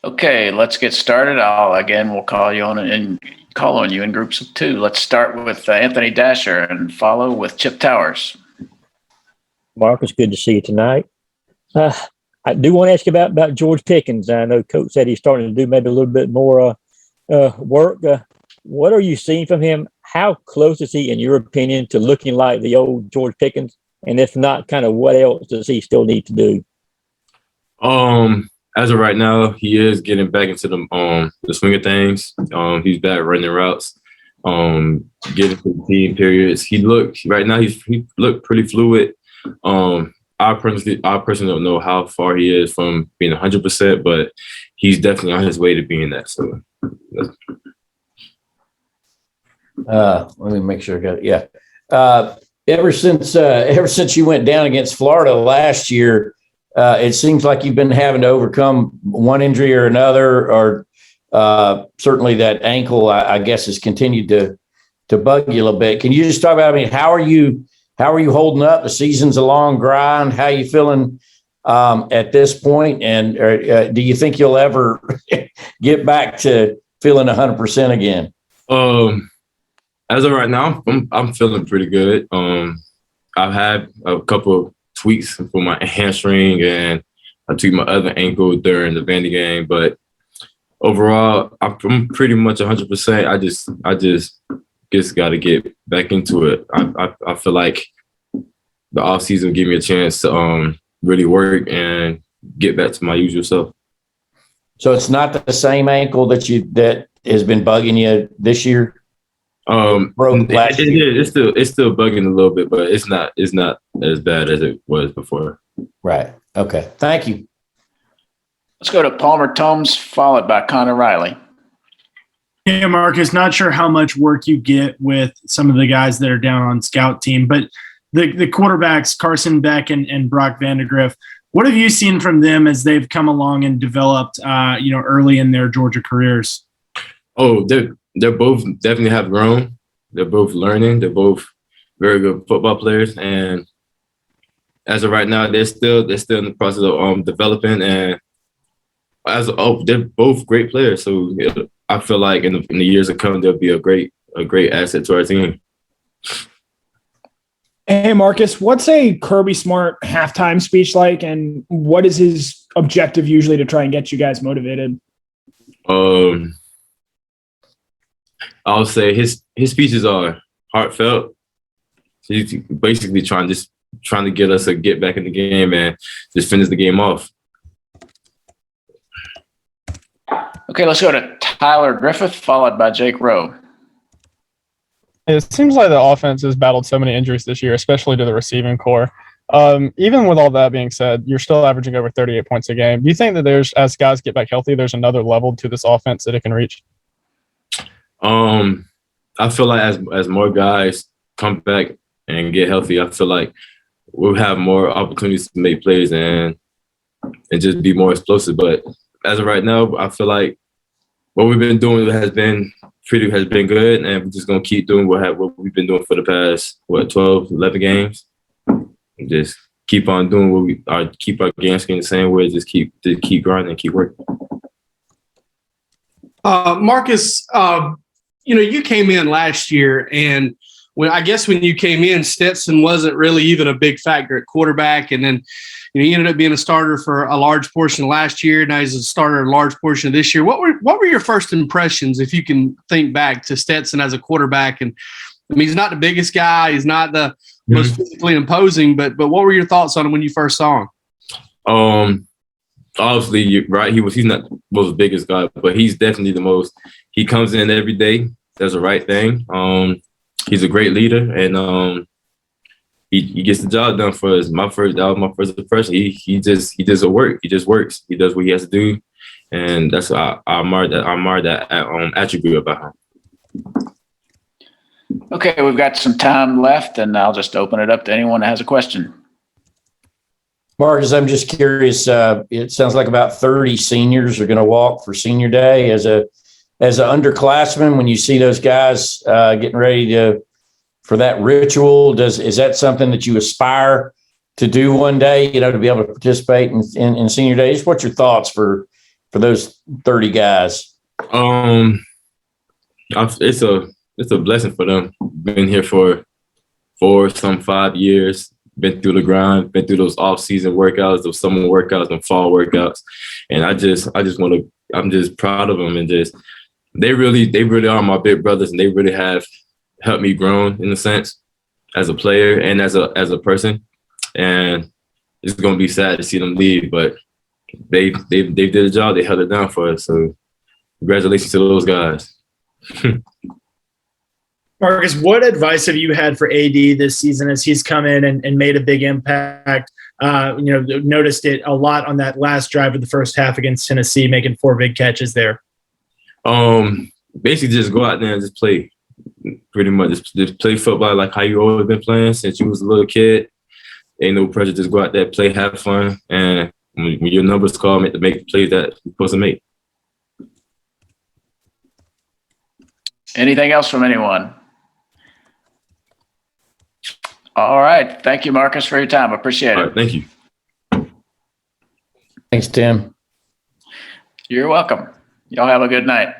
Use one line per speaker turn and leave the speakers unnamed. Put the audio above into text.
Okay, let's get started. We'll call on you in groups of two. Let's start with Anthony Dasher and follow with Chip Towers.
Marcus, good to see you tonight. I do want to ask you about George Pickens. I know Coach said he's starting to do maybe a little bit more work. What are you seeing from him? How close is he, in your opinion, to looking like the old George Pickens? And if not, kind of what else does he still need to do?
As of right now, he is getting back into the swing of things. He's back running routes, getting to the team periods. He looked pretty fluid. I personally don't know how far he is from being 100%, but he's definitely on his way to being that. So,
let me make sure I got it. Yeah. Ever since you went down against Florida last year, it seems like you've been having to overcome one injury or another, or certainly that ankle, I guess, has continued to bug you a little bit. Can you just talk about, how are you holding up? The season's a long grind. How are you feeling at this point? And do you think you'll ever get back to feeling 100% again?
As of right now, I'm feeling pretty good. I've had a couple of tweaks for my hamstring, and I tweaked my other ankle during the Vandy game. But overall, I'm pretty much 100%. I just got to get back into it. I feel like the off season gave me a chance to really work and get back to my usual self.
So it's not the same ankle that has been bugging you this year?
It's still bugging a little bit, but it's not as bad as it was before.
Right. Okay. Thank you.
Let's go to Palmer Tomes, followed by Connor Riley.
Yeah, Marcus, not sure how much work you get with some of the guys that are down on scout team, but the quarterbacks, Carson Beck and Brock Vandegrift, what have you seen from them as they've come along and developed, early in their Georgia careers?
Oh, they're both definitely have grown. They're both learning. They're both very good football players, and as of right now, they're still in the process of developing. And they're both great players. So I feel like in the years to come, they'll be a great asset to our team.
Hey, Marcus, what's a Kirby Smart halftime speech like, and what is his objective usually to try and get you guys motivated?
I'll say his speeches are heartfelt. He's basically trying to get us to get back in the game and just finish the game off.
Okay, let's go to Tyler Griffith, followed by Jake Rowe.
It seems like the offense has battled so many injuries this year, especially to the receiving core. Even with all that being said, you're still averaging over 38 points a game. Do you think that as guys get back healthy, there's another level to this offense that it can reach?
I feel like as more guys come back and get healthy, I feel like we'll have more opportunities to make plays and just be more explosive. But as of right now, I feel like what we've been doing has been good, and we're just gonna keep doing what we've been doing for the past 12, 11 games. And just keep on doing what we are, keep our game scheme the same way. Just keep grinding and keep working.
Marcus, you came in last year, and when you came in, Stetson wasn't really even a big factor at quarterback, and then he ended up being a starter for a large portion of last year. Now he's a starter a large portion of this year. What were your first impressions, if you can think back, to Stetson as a quarterback? And he's not the biggest guy, he's not the most physically imposing, but what were your thoughts on him when you first saw him?
Obviously, you're right. He's not the most biggest guy, but he's definitely the most. He comes in every day, does the right thing. He's a great leader, and he gets the job done for us. That was my first impression. He does the work. He just works. He does what he has to do, and that's I admire that attribute about him.
Okay, we've got some time left, and I'll just open it up to anyone that has a question.
Marcus, I'm just curious. It sounds like about 30 seniors are going to walk for senior day. As an underclassman, when you see those guys getting ready for that ritual, is that something that you aspire to do one day? To be able to participate in senior days. What's your thoughts for for those 30 guys?
It's a blessing for them. Been here for 5 years. Been through the grind. Been through those off-season workouts, those summer workouts, and fall workouts. And I'm just proud of them, and they really are my big brothers, and they really have helped me grow in a sense as a player and as a person. And it's gonna be sad to see them leave, but they did a job. They held it down for us. So congratulations to those guys.
Marcus, what advice have you had for AD this season as he's come in and made a big impact? Noticed it a lot on that last drive of the first half against Tennessee, making 4 big catches there.
Basically just go out there and just play. Pretty much just play football like how you always been playing since you was a little kid. Ain't no pressure, just go out there, play, have fun, and when your number's called, make the plays that you're supposed to make.
Anything else from anyone? All right. Thank you, Marcus, for your time. Appreciate it.
All right, thank you.
Thanks, Tim.
You're welcome. Y'all have a good night.